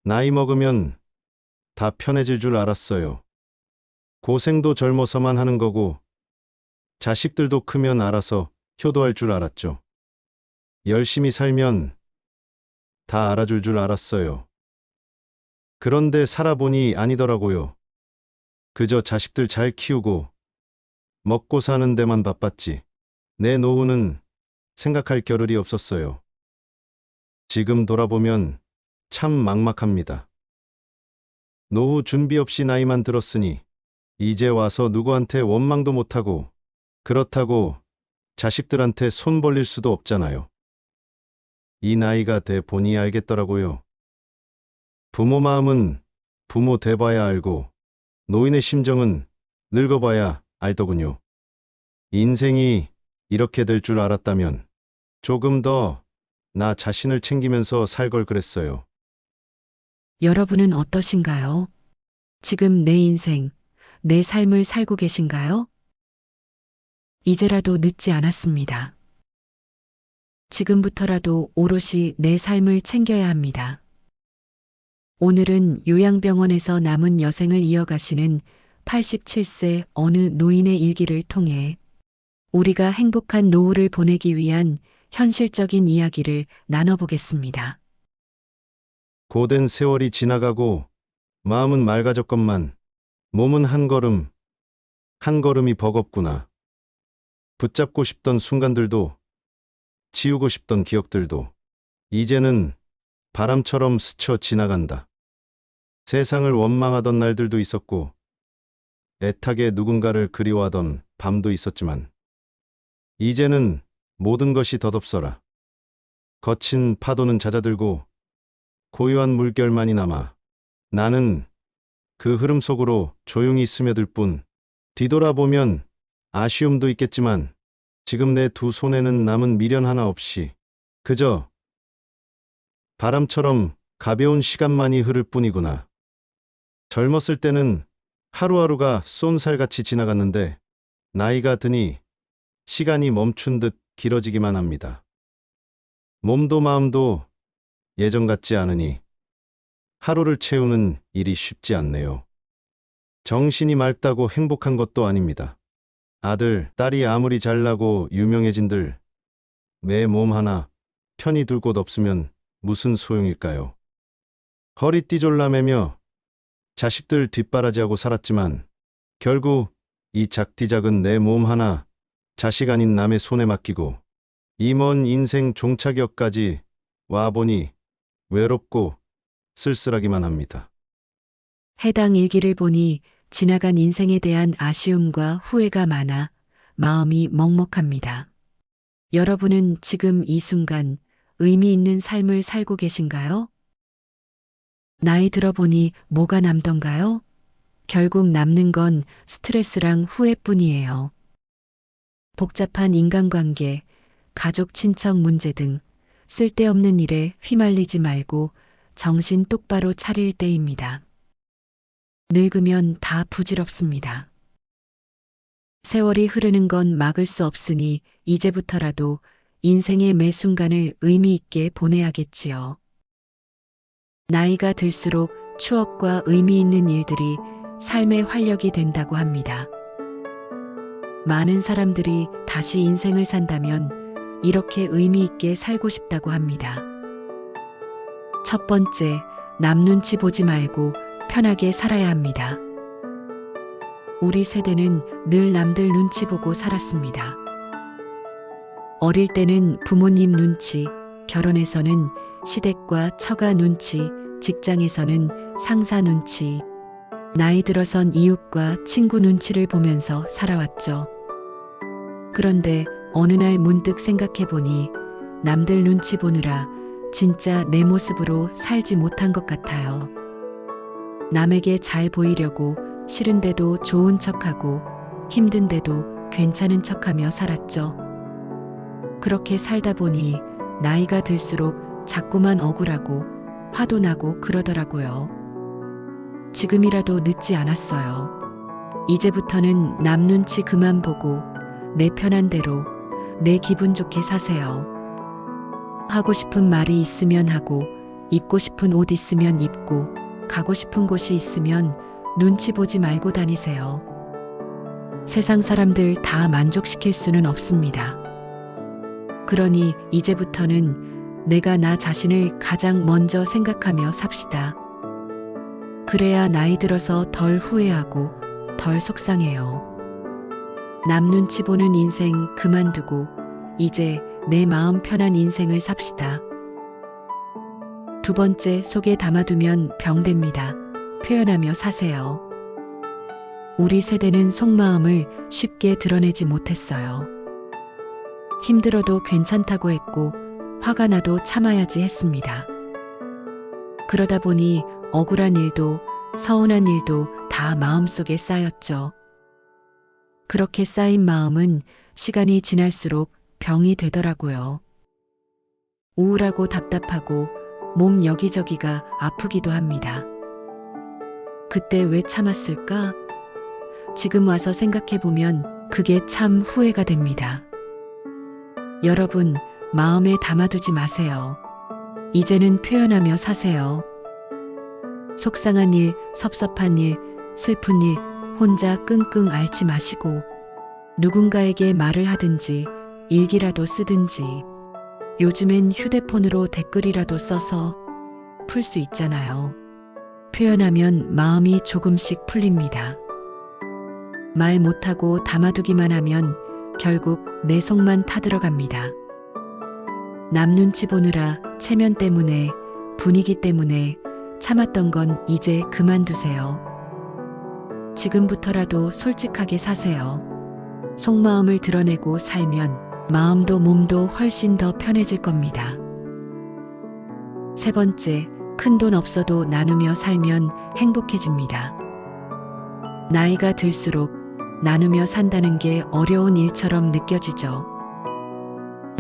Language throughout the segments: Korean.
나이 먹으면 다 편해질 줄 알았어요. 고생도 젊어서만 하는 거고, 자식들도 크면 알아서 효도할 줄 알았죠. 열심히 살면 다 알아줄 줄 알았어요. 그런데 살아보니 아니더라고요. 그저 자식들 잘 키우고 먹고 사는 데만 바빴지. 내 노후는 생각할 겨를이 없었어요. 지금 돌아보면 참 막막합니다. 노후 준비 없이 나이만 들었으니 이제 와서 누구한테 원망도 못하고 그렇다고 자식들한테 손 벌릴 수도 없잖아요. 이 나이가 돼 보니 알겠더라고요. 부모 마음은 부모 돼봐야 알고 노인의 심정은 늙어봐야 알더군요. 인생이 이렇게 될 줄 알았다면 조금 더 나 자신을 챙기면서 살 걸 그랬어요. 여러분은 어떠신가요? 지금 내 인생, 내 삶을 살고 계신가요? 이제라도 늦지 않았습니다. 지금부터라도 오롯이 내 삶을 챙겨야 합니다. 오늘은 요양병원에서 남은 여생을 이어가시는 87세 어느 노인의 일기를 통해 우리가 행복한 노후를 보내기 위한 현실적인 이야기를 나눠보겠습니다. 고된 세월이 지나가고 마음은 맑아졌건만 몸은 한 걸음, 한 걸음이 버겁구나. 붙잡고 싶던 순간들도 지우고 싶던 기억들도 이제는 바람처럼 스쳐 지나간다. 세상을 원망하던 날들도 있었고 애타게 누군가를 그리워하던 밤도 있었지만 이제는 모든 것이 덧없어라. 거친 파도는 잦아들고 고요한 물결만이 남아 나는 그 흐름 속으로 조용히 스며들 뿐 뒤돌아보면 아쉬움도 있겠지만 지금 내 두 손에는 남은 미련 하나 없이 그저 바람처럼 가벼운 시간만이 흐를 뿐이구나. 젊었을 때는 하루하루가 쏜살같이 지나갔는데 나이가 드니 시간이 멈춘 듯 길어지기만 합니다. 몸도 마음도 예전 같지 않으니 하루를 채우는 일이 쉽지 않네요. 정신이 맑다고 행복한 것도 아닙니다. 아들, 딸이 아무리 잘나고 유명해진들 내 몸 하나 편히 둘 곳 없으면 무슨 소용일까요? 허리띠 졸라매며 자식들 뒷바라지하고 살았지만 결국 이 작디작은 내 몸 하나 자식 아닌 남의 손에 맡기고 이 먼 인생 종착역까지 와보니 외롭고 쓸쓸하기만 합니다. 해당 일기를 보니 지나간 인생에 대한 아쉬움과 후회가 많아 마음이 먹먹합니다. 여러분은 지금 이 순간 의미 있는 삶을 살고 계신가요? 나이 들어보니 뭐가 남던가요? 결국 남는 건 스트레스랑 후회뿐이에요. 복잡한 인간관계, 가족 친척 문제 등 쓸데없는 일에 휘말리지 말고 정신 똑바로 차릴 때입니다. 늙으면 다 부질없습니다. 세월이 흐르는 건 막을 수 없으니 이제부터라도 인생의 매 순간을 의미 있게 보내야겠지요. 나이가 들수록 추억과 의미 있는 일들이 삶의 활력이 된다고 합니다. 많은 사람들이 다시 인생을 산다면 이렇게 의미 있게 살고 싶다고 합니다. 첫 번째, 남 눈치 보지 말고 편하게 살아야 합니다. 우리 세대는 늘 남들 눈치 보고 살았습니다. 어릴 때는 부모님 눈치, 결혼해서는 시댁과 처가 눈치, 직장에서는 상사 눈치, 나이 들어선 이웃과 친구 눈치를 보면서 살아왔죠. 그런데 어느 날 문득 생각해보니 남들 눈치 보느라 진짜 내 모습으로 살지 못한 것 같아요. 남에게 잘 보이려고 싫은데도 좋은 척하고 힘든데도 괜찮은 척하며 살았죠. 그렇게 살다 보니 나이가 들수록 자꾸만 억울하고 화도 나고 그러더라고요. 지금이라도 늦지 않았어요. 이제부터는 남 눈치 그만 보고 내 편한 대로 내 기분 좋게 사세요. 하고 싶은 말이 있으면 하고 입고 싶은 옷 있으면 입고, 가고 싶은 곳이 있으면 눈치 보지 말고 다니세요. 세상 사람들 다 만족시킬 수는 없습니다. 그러니 이제부터는 내가 나 자신을 가장 먼저 생각하며 삽시다. 그래야 나이 들어서 덜 후회하고 덜 속상해요. 남 눈치 보는 인생 그만두고 이제 내 마음 편한 인생을 삽시다. 두 번째, 속에 담아두면 병됩니다. 표현하며 사세요. 우리 세대는 속마음을 쉽게 드러내지 못했어요. 힘들어도 괜찮다고 했고 화가 나도 참아야지 했습니다. 그러다 보니 억울한 일도 서운한 일도 다 마음속에 쌓였죠. 그렇게 쌓인 마음은 시간이 지날수록 병이 되더라고요. 우울하고 답답하고 몸 여기저기가 아프기도 합니다. 그때 왜 참았을까? 지금 와서 생각해보면 그게 참 후회가 됩니다. 여러분, 마음에 담아두지 마세요. 이제는 표현하며 사세요. 속상한 일, 섭섭한 일, 슬픈 일 혼자 끙끙 앓지 마시고 누군가에게 말을 하든지 일기라도 쓰든지 요즘엔 휴대폰으로 댓글이라도 써서 풀 수 있잖아요. 표현하면 마음이 조금씩 풀립니다. 말 못하고 담아두기만 하면 결국 내 속만 타들어갑니다. 남 눈치 보느라 체면 때문에 분위기 때문에 참았던 건 이제 그만두세요. 지금부터라도 솔직하게 사세요. 속마음을 드러내고 살면 마음도 몸도 훨씬 더 편해질 겁니다. 세 번째, 큰돈 없어도 나누며 살면 행복해집니다. 나이가 들수록 나누며 산다는 게 어려운 일처럼 느껴지죠.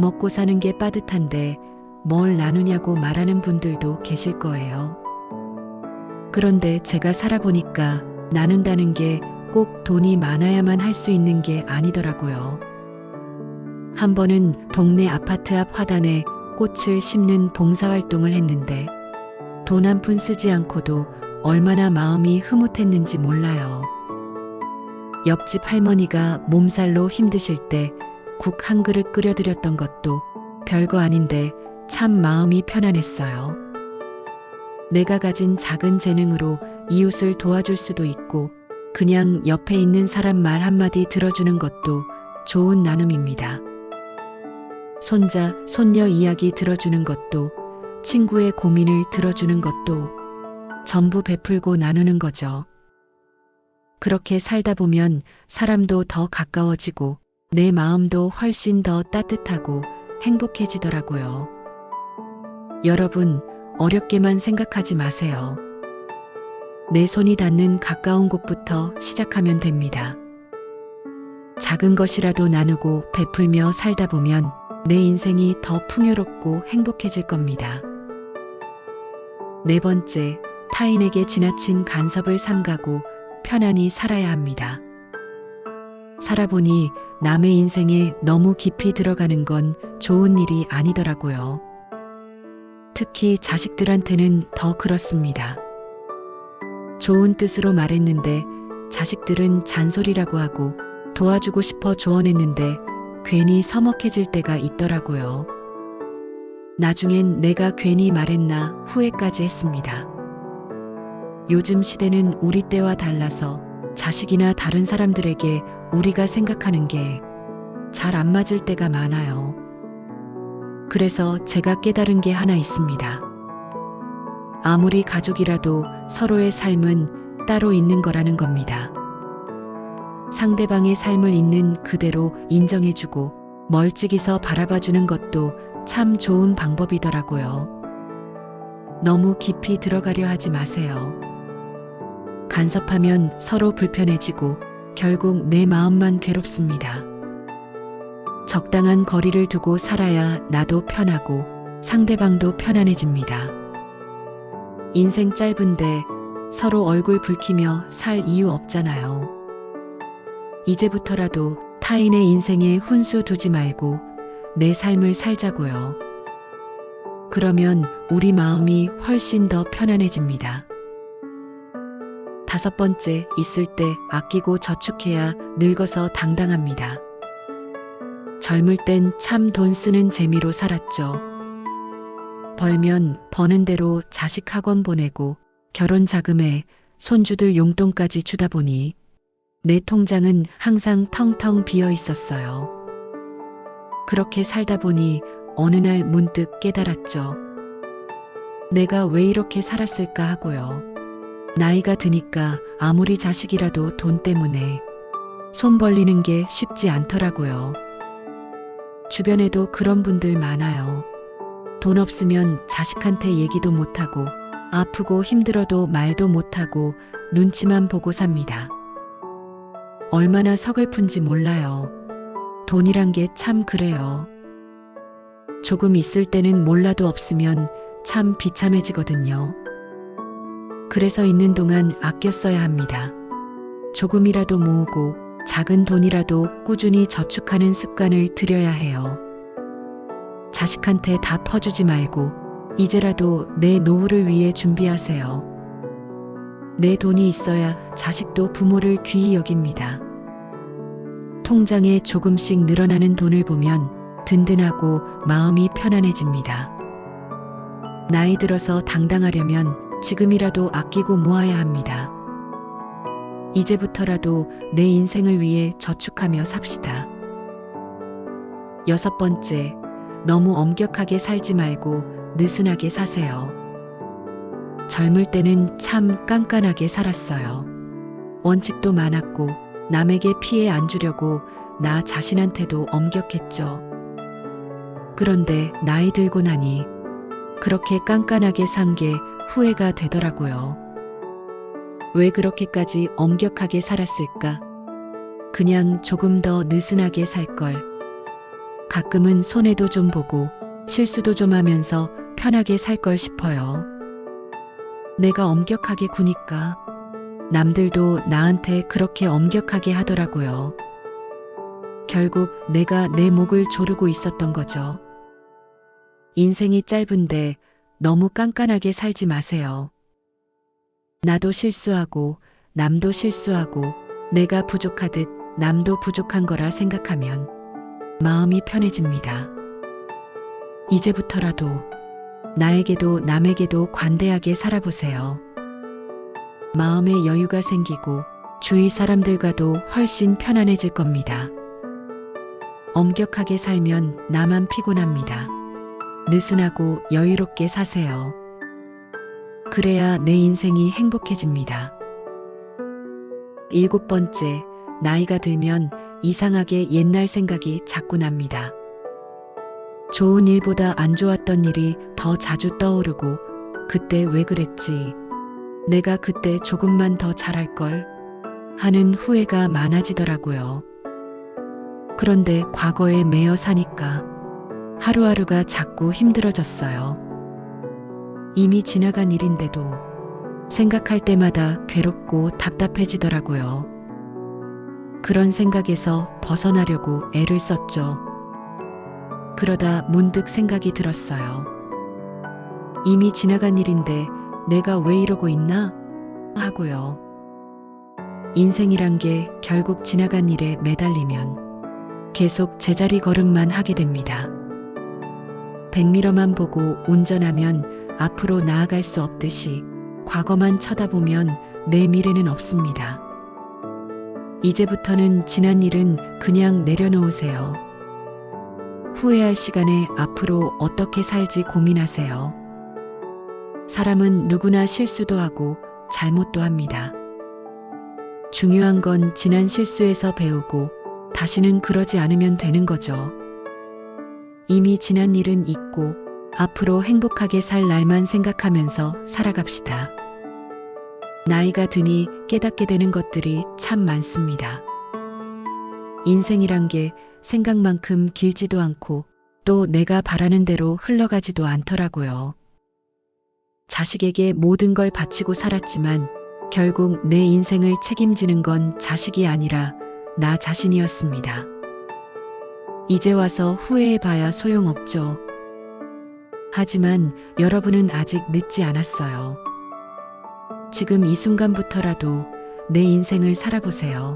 먹고 사는 게 빠듯한데 뭘 나누냐고 말하는 분들도 계실 거예요. 그런데 제가 살아보니까 나눈다는 게 꼭 돈이 많아야만 할 수 있는 게 아니더라고요. 한 번은 동네 아파트 앞 화단에 꽃을 심는 봉사활동을 했는데 돈 한 푼 쓰지 않고도 얼마나 마음이 흐뭇했는지 몰라요. 옆집 할머니가 몸살로 힘드실 때 국 한 그릇 끓여드렸던 것도 별거 아닌데 참 마음이 편안했어요. 내가 가진 작은 재능으로 이웃을 도와줄 수도 있고 그냥 옆에 있는 사람 말 한마디 들어주는 것도 좋은 나눔입니다. 손자, 손녀 이야기 들어주는 것도 친구의 고민을 들어주는 것도 전부 베풀고 나누는 거죠. 그렇게 살다 보면 사람도 더 가까워지고 내 마음도 훨씬 더 따뜻하고 행복해지더라고요. 여러분, 어렵게만 생각하지 마세요. 내 손이 닿는 가까운 곳부터 시작하면 됩니다. 작은 것이라도 나누고 베풀며 살다 보면 내 인생이 더 풍요롭고 행복해질 겁니다. 네 번째, 타인에게 지나친 간섭을 삼가고 편안히 살아야 합니다. 살아보니 남의 인생에 너무 깊이 들어가는 건 좋은 일이 아니더라고요. 특히 자식들한테는 더 그렇습니다. 좋은 뜻으로 말했는데 자식들은 잔소리라고 하고 도와주고 싶어 조언했는데 괜히 서먹해질 때가 있더라고요. 나중엔 내가 괜히 말했나 후회까지 했습니다. 요즘 시대는 우리 때와 달라서 자식이나 다른 사람들에게 우리가 생각하는 게 잘 안 맞을 때가 많아요. 그래서 제가 깨달은 게 하나 있습니다. 아무리 가족이라도 서로의 삶은 따로 있는 거라는 겁니다. 상대방의 삶을 있는 그대로 인정해주고 멀찍이서 바라봐주는 것도 참 좋은 방법이더라고요. 너무 깊이 들어가려 하지 마세요. 간섭하면 서로 불편해지고 결국 내 마음만 괴롭습니다. 적당한 거리를 두고 살아야 나도 편하고 상대방도 편안해집니다. 인생 짧은데 서로 얼굴 붉히며 살 이유 없잖아요. 이제부터라도 타인의 인생에 훈수 두지 말고 내 삶을 살자고요. 그러면 우리 마음이 훨씬 더 편안해집니다. 5번째, 있을 때 아끼고 저축해야 늙어서 당당합니다. 젊을 땐 참 돈 쓰는 재미로 살았죠. 벌면 버는 대로 자식 학원 보내고 결혼 자금에 손주들 용돈까지 주다 보니 내 통장은 항상 텅텅 비어 있었어요. 그렇게 살다 보니 어느 날 문득 깨달았죠. 내가 왜 이렇게 살았을까 하고요. 나이가 드니까 아무리 자식이라도 돈 때문에 손 벌리는 게 쉽지 않더라고요. 주변에도 그런 분들 많아요. 돈 없으면 자식한테 얘기도 못하고 아프고 힘들어도 말도 못하고 눈치만 보고 삽니다. 얼마나 서글픈지 몰라요. 돈이란 게 참 그래요. 조금 있을 때는 몰라도 없으면 참 비참해지거든요. 그래서 있는 동안 아껴 써야 합니다. 조금이라도 모으고 작은 돈이라도 꾸준히 저축하는 습관을 들여야 해요. 자식한테 다 퍼주지 말고 이제라도 내 노후를 위해 준비하세요. 내 돈이 있어야 자식도 부모를 귀히 여깁니다. 통장에 조금씩 늘어나는 돈을 보면 든든하고 마음이 편안해집니다. 나이 들어서 당당하려면 지금이라도 아끼고 모아야 합니다. 이제부터라도 내 인생을 위해 저축하며 삽시다. 6번째, 너무 엄격하게 살지 말고 느슨하게 사세요. 젊을 때는 참 깐깐하게 살았어요. 원칙도 많았고 남에게 피해 안 주려고 나 자신한테도 엄격했죠. 그런데 나이 들고 나니 그렇게 깐깐하게 산 게 후회가 되더라고요. 왜 그렇게까지 엄격하게 살았을까? 그냥 조금 더 느슨하게 살 걸. 가끔은 손해도 좀 보고 실수도 좀 하면서 편하게 살 걸 싶어요. 내가 엄격하게 구니까 남들도 나한테 그렇게 엄격하게 하더라고요. 결국 내가 내 목을 조르고 있었던 거죠. 인생이 짧은데 너무 깐깐하게 살지 마세요. 나도 실수하고 남도 실수하고 내가 부족하듯 남도 부족한 거라 생각하면 마음이 편해집니다. 이제부터라도 나에게도 남에게도 관대하게 살아보세요. 마음에 여유가 생기고 주위 사람들과도 훨씬 편안해질 겁니다. 엄격하게 살면 나만 피곤합니다. 느슨하고 여유롭게 사세요. 그래야 내 인생이 행복해집니다. 7번째, 나이가 들면 이상하게 옛날 생각이 자꾸 납니다. 좋은 일보다 안 좋았던 일이 더 자주 떠오르고 그때 왜 그랬지? 내가 그때 조금만 더 잘할걸? 하는 후회가 많아지더라고요. 그런데 과거에 매여 사니까 하루하루가 자꾸 힘들어졌어요. 이미 지나간 일인데도 생각할 때마다 괴롭고 답답해지더라고요. 그런 생각에서 벗어나려고 애를 썼죠. 그러다 문득 생각이 들었어요. 이미 지나간 일인데 내가 왜 이러고 있나? 하고요. 인생이란 게 결국 지나간 일에 매달리면 계속 제자리 걸음만 하게 됩니다. 백미러만 보고 운전하면 앞으로 나아갈 수 없듯이 과거만 쳐다보면 내 미래는 없습니다. 이제부터는 지난 일은 그냥 내려놓으세요. 후회할 시간에 앞으로 어떻게 살지 고민하세요. 사람은 누구나 실수도 하고 잘못도 합니다. 중요한 건 지난 실수에서 배우고 다시는 그러지 않으면 되는 거죠. 이미 지난 일은 잊고 앞으로 행복하게 살 날만 생각하면서 살아갑시다. 나이가 드니 깨닫게 되는 것들이 참 많습니다. 인생이란 게 생각만큼 길지도 않고 또 내가 바라는 대로 흘러가지도 않더라고요. 자식에게 모든 걸 바치고 살았지만 결국 내 인생을 책임지는 건 자식이 아니라 나 자신이었습니다. 이제 와서 후회해봐야 소용없죠. 하지만 여러분은 아직 늦지 않았어요. 지금 이 순간부터라도 내 인생을 살아보세요.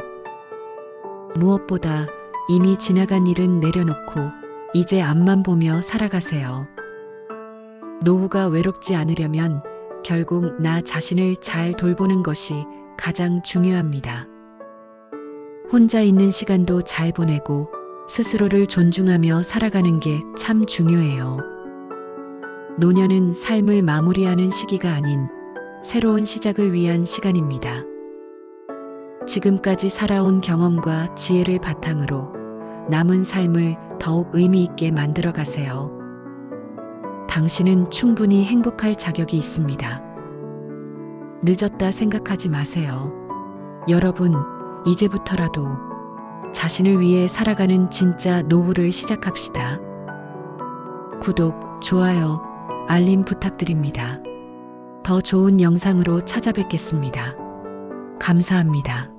무엇보다 이미 지나간 일은 내려놓고 이제 앞만 보며 살아가세요. 노후가 외롭지 않으려면 결국 나 자신을 잘 돌보는 것이 가장 중요합니다. 혼자 있는 시간도 잘 보내고 스스로를 존중하며 살아가는 게 참 중요해요. 노년은 삶을 마무리하는 시기가 아닌 새로운 시작을 위한 시간입니다. 지금까지 살아온 경험과 지혜를 바탕으로 남은 삶을 더욱 의미 있게 만들어 가세요. 당신은 충분히 행복할 자격이 있습니다. 늦었다 생각하지 마세요. 여러분, 이제부터라도 자신을 위해 살아가는 진짜 노후를 시작합시다. 구독, 좋아요, 알림 부탁드립니다. 더 좋은 영상으로 찾아뵙겠습니다. 감사합니다.